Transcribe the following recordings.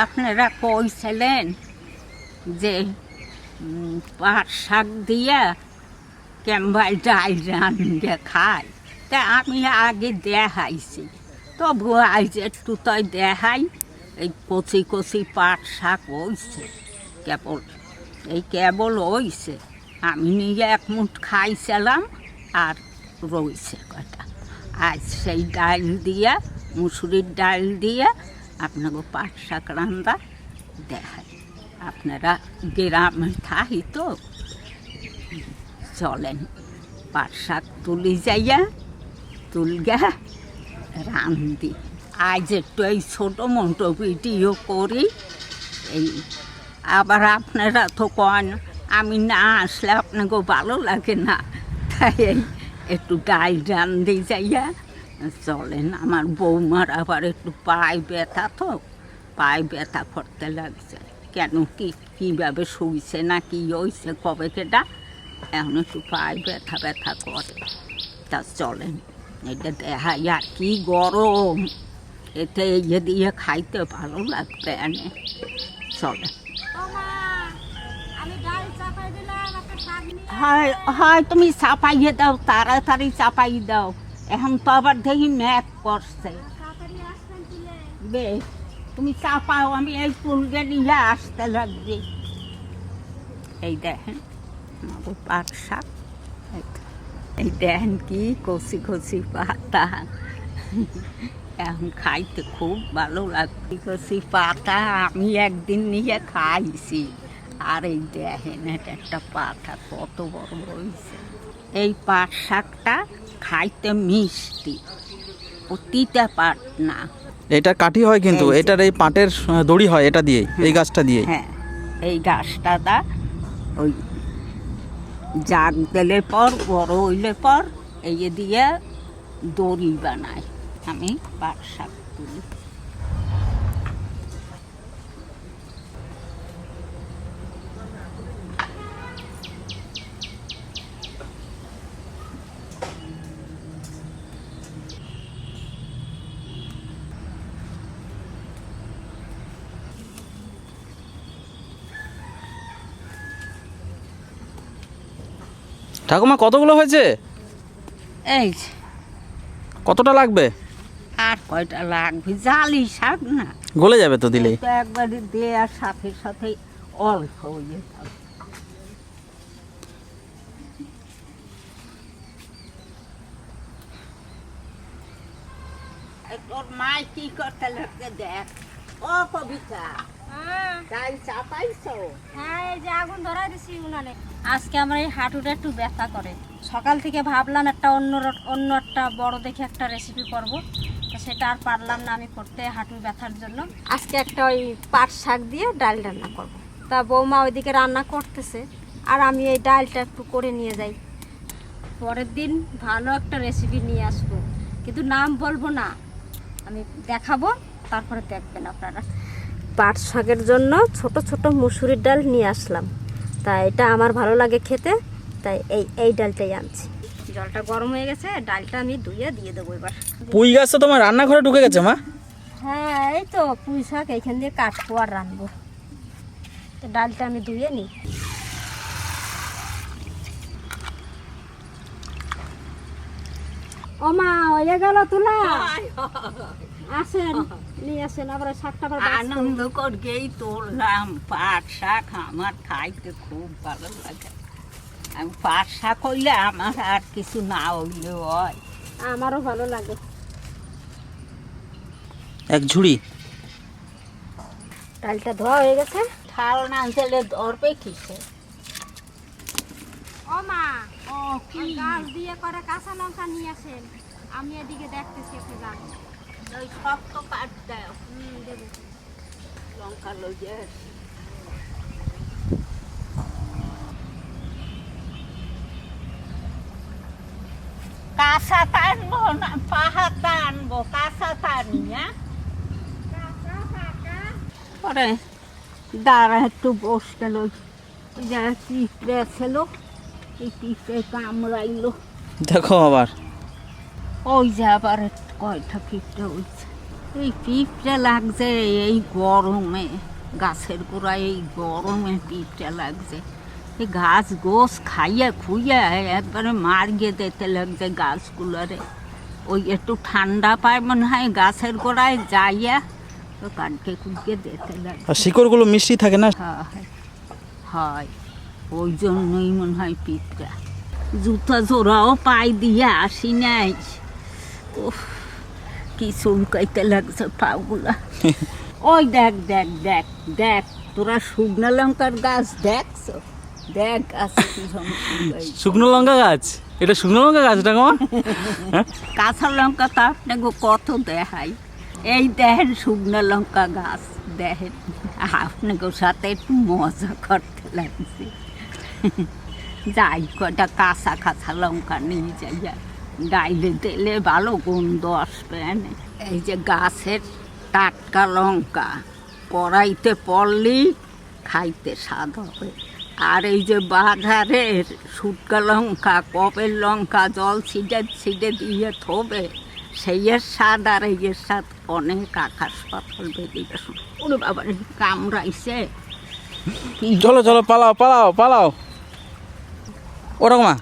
আপনারা কইছিলেন যে পাট শাক দিয়া কেমবাই ডাল রান্না খায়, তা আমি আগে দেখাইছি, তবু আজ একটু তাই দেখাই। এই কচি কচি পাট শাক হইছে, কেবল হইছে। আমি নিজে এক মুঠ খাইছিলাম আর রইছে কটা। আজ সেই ডাল দিয়া, মুসুরির ডাল দিয়া আপনাকে পাট শাক রান্না দেখাই। আপনারা গ্রামে থাকি তো, চলেন পাট শাক তুলি যাইয়া তুলগা রান্ধি। আজ একটু এই ছোটো মোটো ভিডিও করি। এই আবার আপনারা তো কন আমি না আসলে আপনাকে ভালো লাগে না, তাই একটু ডাল রান্ধি যাইয়া চলেন। আমার বৌমার আবার একটু পায়ে ব্যথা, তো পায়ে ব্যথা করতে লাগছে। কেন কীভাবে শুইছে না কি হয়েছে কবে কেটা, এখন একটু পায়ে ব্যথা ব্যথা করে। তা চলেন এটা দেখাই। আর কি গরম, এতে ইয়ে দিয়ে খাইতে ভালো লাগবে। এনে চলেন। হয় হয় তুমি চাপাইয়ে দাও, তাড়াতাড়ি চাপাই দাও। এখন তো আবার দেখি ম্যাপ করছে। বেশ তুমি চাপাও, আমি এই তুলকে নিয়ে আসতে লাগবে। এই দেখেন পাট শাক, এই দেখেন কি কচি কচি পাতা। এখন খাইতে খুব ভালো লাগবে। কচি পাতা আমি একদিন নিয়ে খাইছি। আর এই দেখেন এটা একটা পাতা কত বড় হয়েছে। এই পাট শাকটা খাইতে মিষ্টি, ও তিতা পাট না। এটা কাঠি হয় কিন্তু এটার এই পাটের দড়ি হয় এটা দিয়ে, এই গাছটা দিয়ে। হ্যাঁ, এই গাছটা দা ওই জাগ দিলে পর বড় হইলে পর এই দিয়ে দড়ি বানায়। আমি পাট শাক তুলি। ঠাকুমা কতগুলো হয়েছে? এই কতটা লাগবে? আর কয়টা লাগবে? জালি শাক না, গলে যাবে তো দিলেই। একবারে দেওয়ার সাথে সাথে অল্প হয়ে যাবে। তোর মাই কি করতে লাগছে দেখ। ও কবিতা, তাই চাপাইছো? হ্যাঁ, এই যে আগুন ধরাই দিছি উনানে। আজকে আমার এই হাঁটুটা একটু ব্যথা করে। সকাল থেকে ভাবলাম একটা অন্য একটা বড় দেখে একটা রেসিপি করব, তো সেটা আর পারলাম না আমি করতে হাঁটুর ব্যথার জন্য। আজকে একটা ওই পাট শাক দিয়ে ডাল রান্না করব। তা বৌমা ওইদিকে রান্না করতেছে আর আমি এই ডালটা একটু করে নিয়ে যাই। পরের দিন ভালো একটা রেসিপি নিয়ে আসবো, কিন্তু নাম বলবো না, আমি দেখাবো, তারপরে দেখবেন আপনারা। পাট শাকের জন্য ছোট ছোট মুসুরির ডাল নিয়ে আসলাম। তাই এটা আমার ভালো লাগে খেতে, তাই এই ডালটাই আনছি। জলটা গরম হয়ে গেছে, ডালটা আমি ধুয়ে দিয়ে দেবো এবার। পুঁই গাছ তো তোমার রান্নাঘরে ঢুকে গেছে মা। হ্যাঁ, এই তো পুঁই শাক এইখান দিয়ে কাটবো আর রানবো। তো ডালটা আমি ধুয়ে নিই। ও মা, হয়ে গেল তোলা? আসেন, নিয়ে আসেন। আবার শাকটা আনন্দ করেই তুললাম। পাট শাক আমার খাইতে খুব ভালো লাগে। আমি পাট শাক হইলে আমার আর কিছু না হইলে হয়। আমারও ভালো লাগে। এক ঝুড়ি ডালটা ধোয়া হয়ে গেছে। ঠাল না দিলে ধরবে কিসে? ও মা, ও কি গাছ দিয়ে করে কাঁচা লঙ্কা নিয়ে আসেন, আমি এদিকে দেখতেছি একটু যান। ওই শক্ত কাট দাও, দেবো। লঙ্কা লইয়ে কাঁচা টানবো না পাহাড়টা আনবো? কাঁচা টানি না পরে দাঁড়া একটু বস গেল। পিঁপড়ে ছিল, এই পিঁপড়ে কামড়াইলো। দেখো আবার ওই যে আবার কয়টা পিঁপড়ে হয়েছে। এই পিঁপড়ে লাগছে এই গরমে, গাছের গোড়ায় এই গরমে পিঁপড়ে লাগছে। এই গাছ গোছ খাইয়া খুইয়া একবারে মারিয়ে দিতে লাগছে গাছগুলোরে। ওই একটু ঠান্ডা পায় মনে হয় গাছের গোড়ায় যাইয়া তো কাটকে কুটকে দিতে লাগছে। আর শিকড়গুলো মিষ্টি থাকে না? হয় হয়, ওই জন্যই মনে হয় পিঁপড়া। জুতা জোড়াও পায়ে দিয়ে আসি নাই, ও কি চুলকাইতে লাগছে পাগুলা। ওই দেখ দেখ দেখ দেখ, তোরা শুকনো লঙ্কার গাছ দেখছো? দেখ গাছ শুকনো লঙ্কা গাছ, এটা শুকনো লঙ্কা গাছ ঠাকুমা? কাঁচা লঙ্কা তো আপনাকে কত দেখাই, এই দেখেন শুকনো লঙ্কা গাছ দেখেন। আপনাকে সাথে একটু মজা করতে লাগছে। যাই কটা কাঁচা কাঁচা লঙ্কা নিয়ে যাইয়া ডাইলে দিলে ভালো গন্ধ আসবে এনে। এই যে গাছের টাটকা লঙ্কা কড়াইতে পড়লেই খাইতে স্বাদ হবে। আর এই যে বাজারের শুটকা লঙ্কা, কপের লঙ্কা জল ছিটে ছিটে দিয়ে থবে, সেইয়ের স্বাদ আর এইয়ের স্বাদ অনেক আকাশ পাতাল বেরিয়ে। ওরে বাবা কামড়াইছে। চলো চলো পালাও পালাও পালাও। ও ঠাকুমা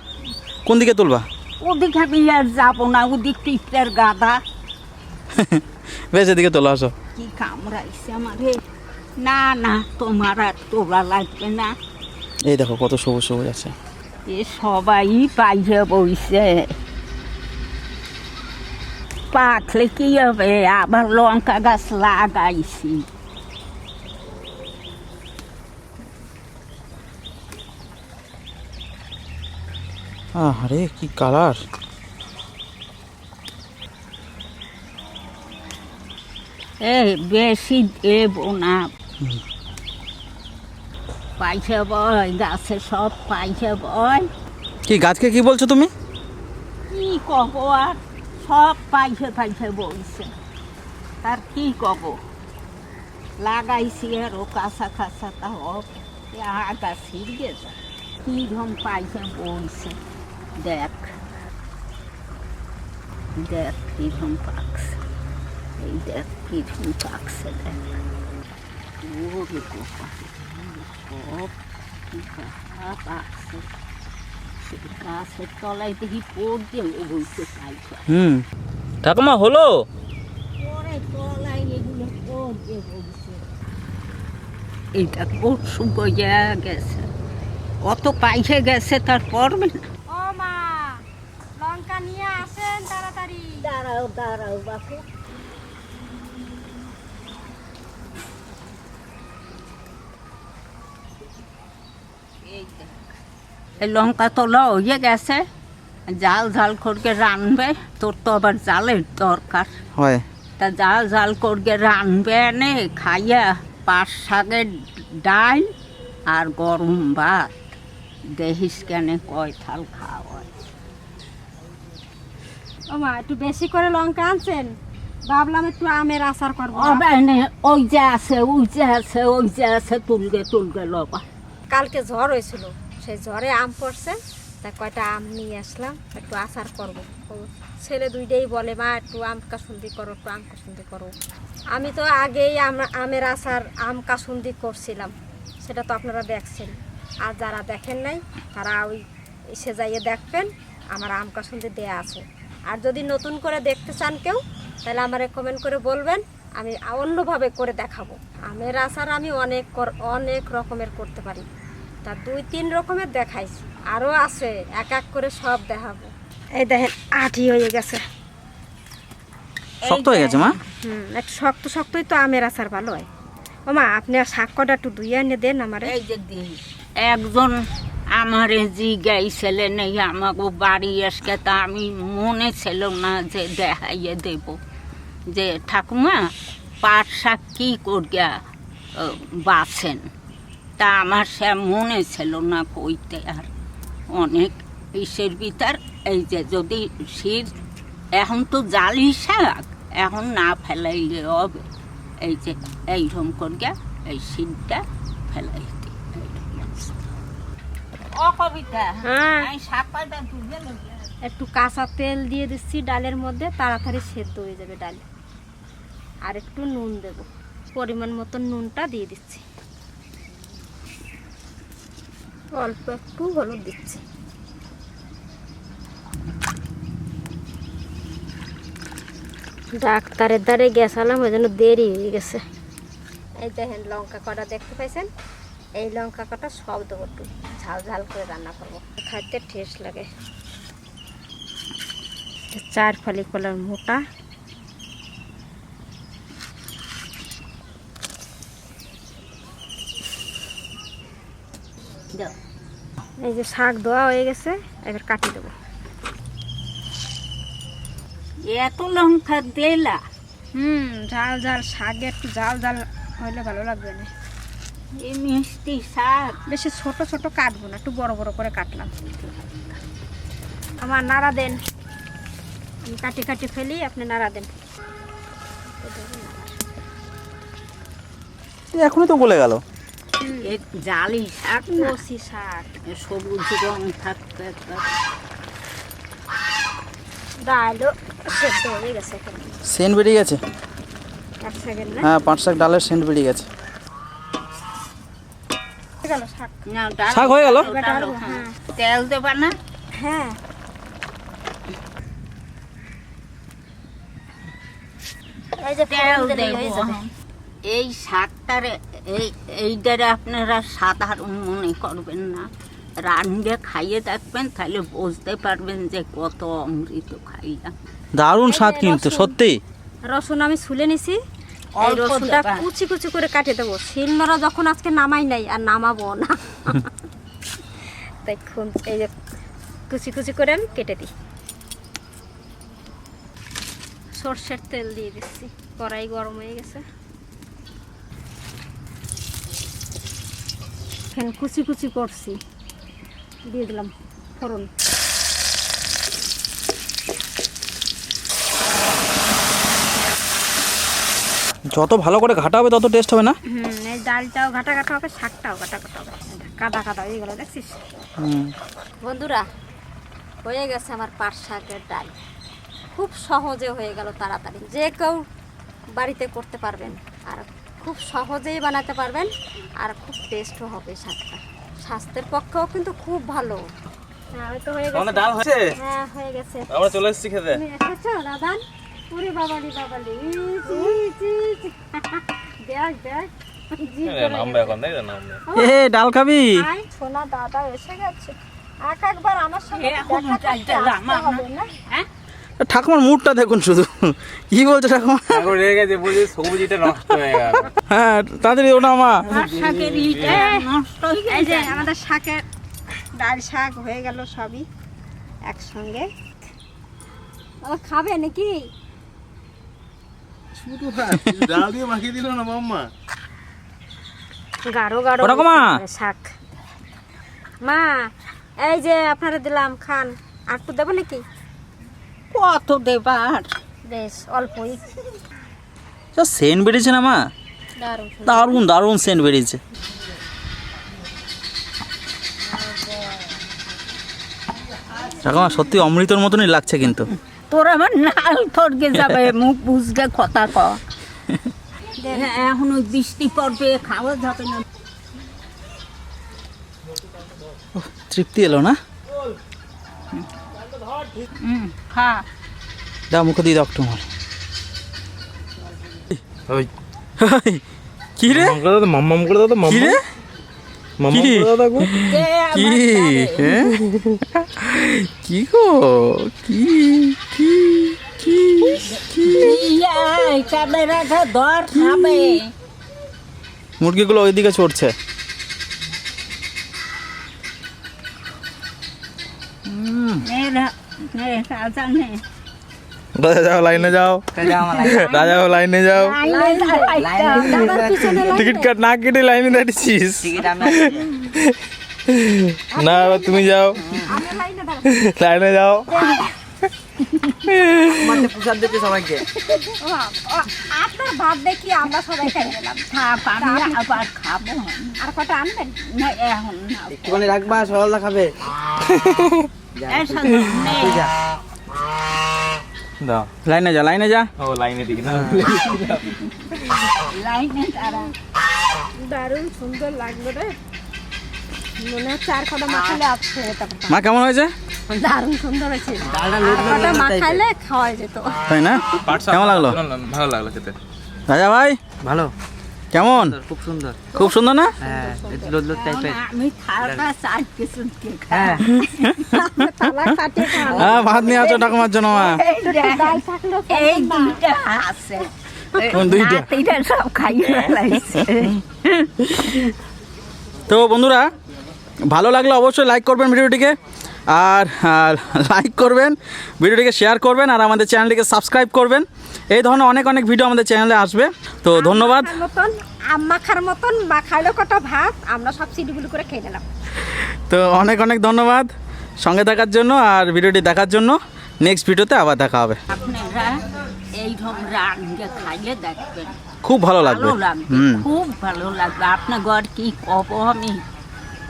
কোন দিকে তুলবা? ওদিকে আমি আর যাবো না, ওদিক পিঁপড়ের গাদা। বেশ এদিকে তোলো, আসো। কি কামড়াইছে আমারে। না না, তোমার আর তোলা লাগবে না। এই দেখো কত সবুজ সবুজ আছে। এ সবাই পাইয়ে বইছে, পাকলে কি হবে, আবার লঙ্কা গাছ লাগাইছি। আরে কি কালার! বেশি দেবো না, পাইছে বয় গাছে সব পাইছে বয়। কি গাছকে কি বলছো তুমি? কি কব আর, সব পাইছে পাইছে বলছে, তার কি কব। লাগাইছি আর ও কাঁচা কাঁচা তা হবে, আগা ছিড়ে যায়। কিরম পাইছে বলছে, দেখ দেখ কিরম পাকছে, এই দেখ কিরম পাকছে, দেখ। ওরে গোপা সব পাকছে, গাছের তলায় দেখি পড়ছে বলতে পাইছে। ঠাকুমা হলো? পরে তলায় এগুলো পড়ছে বলছে। এইটা খুব শুকিয়ে গেছে, কত পাইছে গেছে তার পড়বে না। ও মা, লঙ্কা নিয়ে আসেন তাড়াতাড়ি। দাঁড়াও দাঁড়াও বাপু, এই লঙ্কা তোলা হয়ে গেছে, জাল ঝাল করকে রানবে। তোর তো আবার জালের দরকার হয়, তা জাল ঝাল করকে রানবে এনে খাইয়া পাঁচ শাকের ডাল আর গরম ভাত দেখিস কেন কয় থাল খাওয়া। ও মা, একটু বেশি করে লঙ্কা আনছেন, ভাবলাম একটু আমের আচার করবো। ওই যে আছে ওই যে আছে ওই যে আছে, তুলগে তুলগে লবা। কালকে ঝড় হয়েছিল, সেই ঝড়ে আম পড়ছে, তা কয়টা আম নিয়ে আসলাম, একটু আচার করবো। ছেলে দুইটাই বলে মা একটু আম কাসুন্দি করো, একটু আম কাসুন্দি করো। আমি তো আগেই আমের আচার আম কাসুন্দি করছিলাম, সেটা তো আপনারা দেখছেন। আর যারা দেখেন নাই তারা ওই এসে যাইয়ে দেখবেন, আমার আম কাসুন্দি দেয়া আছে। আর যদি নতুন করে দেখতে চান কেউ, তাহলে আমারে কমেন্ট করে বলবেন, আমি অন্যভাবে করে দেখাবো। আমের আচার আমি অনেক রকমের করতে পারি, তা 2-3 রকমের দেখাইছি, আরও আছে, এক এক করে সব দেখাবো। এই দেখেন আঠি হয়ে গেছে, শক্ত হয়ে গেছে মা। একটু শক্ত শক্তই তো আমের আচার ভালো হয়। ও মা, আপনি আর শাক কটা একটু ধুইয়া এনে দেন আমার। এই যে দিই, একজন আমারে জিগাইছিলে নেই আমাকে বাড়ি আসকে, তা আমি মনে ছিল না যে দেখাইয়ে দেব যে ঠাকুমা পাট শাক কী করিয়া বাছেন, তা আমার সে মনে ছিল না কইতে। আর অনেক ইসের ভিতর এই যে যদি শীত, এখন তো জালি শাক, এখন না ফেলাইলে হবে। এই যে এইরকম করিয়া এই শীতটা ফেলাই দিই। হ্যাঁ, একটু কাঁচা তেল দিয়ে দিচ্ছি ডালের মধ্যে, তাড়াতাড়ি সেদ্ধ হয়ে যাবে ডাল। আর একটু নুন দেব, পরিমাণ মতো নুনটা দিয়ে দিচ্ছি, অল্প একটু হলুদ দিচ্ছি। ডাক্তারের দ্বারে গেছিলাম, ওই জন্য দেরি হয়ে গেছে। এই দেখেন লঙ্কা কটা দেখতে পাইছেন, এই লঙ্কা কটা সব দেবো, একটু ঝাল ঝাল করে রান্না করবো, খাইতে টেস্ট লাগে। 4 ফালি কলার মোটা, এই যে শাক ধোয়া হয়ে গেছে, এবার কাটি দেবো। এত লঙ্কা দিলা? ঝাল ঝাল শাকে একটু ঝাল ঝাল হইলে ভালো লাগবে না। এই মিষ্টি শাক বেশি ছোট ছোট কাটবো না, একটু বড় বড় করে কাটলাম। আমার নাড়া দেন, আমি কাটি কাটি ফেলি, আপনি নাড়া দেন। এখনই তো গলে গেল। এই জালি শাক না, কচি শাক, সবুজ রং থাকতে ডালও সেদ্ধ হয়ে গেছে এখানে। সেন্ট বেরিয়ে গেছে। 1 সেকেন্ড না, হ্যাঁ, 5 শাক ডালের সেন্ট বেরিয়ে গেছে। হয়ে গেল শাক। না, ডাল শাক হয়ে গেল? ডাল, হ্যাঁ। তেল দেবা না? হ্যাঁ, এই যে তেল ফোড়ন দিলে দেব। হয়ে যাবে। এই শাকটারে এইটারে আপনারা সাধারণ মনে করবেন না, রান্না খাইয়ে দেখবেন, তাহলে বুঝতে পারবেন যে কত অমৃত খাইলাম। দারুণ স্বাদ এই যে কিন্তু, রসুন। সত্যি। রসুন আমি ছুলে নিছি, এই অল্প রসুনটা দেবা। কুচি কুচি করে কাটে দেবো। শিলনোড়া যখন আজকে নামাই নাই আর নামাবো না, দেখুন এই যে কুচি কুচি করে আমি কেটে দিই। সর্ষের তেল দিয়ে দিচ্ছি, কড়াই গরম হয়ে গেছে। এখানে কুচি কুচি করছি, দিয়ে দিলাম ফোড়ন। যত ভালো করে ঘাটা হবে তত টেস্ট হবে না? এই ডালটাও ঘাটা ঘাটা হবে, শাকটাও ঘাটা ঘাটা হবে, কাদা কাদা হয়ে গেল, দেখছিস? বন্ধুরা, হয়ে গেছে আমার পাট শাকের ডাল। খুব সহজে হয়ে গেল, তাড়াতাড়ি, যে কেউ বাড়িতে করতে পারবেন, আর খুব সহজেই বানাতে পারবেন, আর খুব টেস্টও হবে শাকটা। স্বাস্থ্যের পক্ষেও কিন্তু খুব ভালো। হ্যাঁ, হয়তো হয়ে গেছে। ডাল হয়েছে? হ্যাঁ, হয়ে গেছে। আমরা চলে এসেছি খেতে। তুমি এসেছো দাদান? ওরে বাবালি বাবালি, দেখ দেখ, এ ডাল খাবি? আই সোনা দাদা এসে গেছে। একবার আমার সঙ্গে এখন দেখা করতে চালটা আসতে রান্না হবে না? হ্যাঁ, ঠাকুমার মুডটা দেখুন শুধু, কি বলছে ঠাকুমা? হ্যাঁ, তাড়াতাড়ি ওটা মা। পাট শাকের ইটা নষ্ট হয়ে এই যে যায়। আমাদের শাকের ডাল শাক হয়ে গেল সবই একসঙ্গে। আবার খাবে নাকি? ডাল দিয়ে মাখিয়ে দিল না মাম্মা। গাঢ় গাঢ় ওটা কমা। শাক। মা, এই যে আপনারা দিলাম, খান। আর একটু দেবো নাকি? কত দেবার? বেশ অল্পই। সেন্ট বেরিয়েছে না মা? দারুণ দারুণ দারুণ সেন্ট বেরিয়েছে। ঠাকুমা সত্যি অমৃতর মতনই লাগছে কিন্তু। তোর আবার নাল থরকে যাবে, মুখ বুঝতে কথা ক। এখন ওই বৃষ্টি পড়বে, খাওয়া যাবে না। তৃপ্তি এলো না? খা। দাও মুখে দিয়ে দাও তোমার। কি রে? মাম্মাম করে দাও তো, কি রে? মাম্মাম কি? করে দাও দেখো। দে কি? আমার ধারে। হ্যাঁ? কি গো? কি কি কি কি? এই ক্যামেরাটা ধর, খাবে। মুরগিগুলো ওইদিকে চড়ছে। রাজা নে। রাজা যাও, লাইনে যাও, রাজা লাইনে যাও। দাদার পিছনে টিকিট কাট না কেটে লাইনে দাঁড়িয়েছিস? না, এবার তুমি যাও, আমি লাইনে দাঁড়াবো। লাইনে যাও। প্রসাদ দিতে সবাইকে। আপনার ভাত দেখি আমরা সবাই খাই গেলাম। থাক, আমি আবার খাবো। আর কটা আনবেন? না, এখন না। একটুখানি রাখবা, সকালটা খাবে। এই শোনো, নে। দাও লাইনে যা লাইনে যা। ও লাইনে দিকে না লাইনে তারা দারুণ সুন্দর লাগলো রে, মনে হচ্ছে আর কটা মাখালে আসছে এটা। মা কেমন হয়েছে? দারুণ সুন্দর হয়েছে, কটা মাখাইলে খাওয়া যেত। তাই না? কেমন লাগলো? ভালো লাগলো খেতে। রাজা ভাই ভালো, কেমন? খুব সুন্দর। খুব সুন্দর না? হ্যাঁ, একটু লোদ লোদ টাইপের। আমি থালা চাটকে চুটকে হ্যাঁ, থালা কাটিয়ে খাওয়া হ্যাঁ, ভাত নিয়ে আছো ঠাকুমার জন্য মা। ডাল থাকলেও এই দুইটা আছে কোন দুইটা? নাতিরা সব খাইয়ে ফেলাইছে। তো বন্ধুরা, ভালো লাগলে অবশ্যই লাইক করবেন ভিডিওটিকে, আর লাইক করবেন, ভিডিওটিকে শেয়ার করবেন, আর আমাদের চ্যানেলটিকে সাবস্ক্রাইব করবেন। এই ধরনের অনেক অনেক ভিডিও আমাদের চ্যানেলে আসবে। তো ধন্যবাদ। মতন মাখার মতন মাখাইলো কটা ভাত, আমরা সব সিডিগুলো করে খেয়ে নিলাম। তো অনেক অনেক ধন্যবাদ সঙ্গে থাকার জন্য আর ভিডিওটি দেখার জন্য। নেক্সট ভিডিওতে আবার দেখা হবে। আপনারা এইরকম রান্না খাইলে দেখবেন, খুব ভালো লাগবে। ভালো লাগবে, খুব ভালো লাগবে। আপনার ঘর কি কব আমি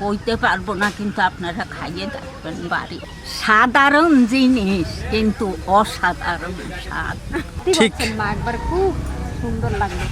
কইতে পারবো না, কিন্তু আপনারা খাইয়ে দেখবেন বাড়ি। সাধারণ জিনিস কিন্তু অসাধারণ স্বাদ। ঠিক। মা একবার খুব সুন্দর লাগলো।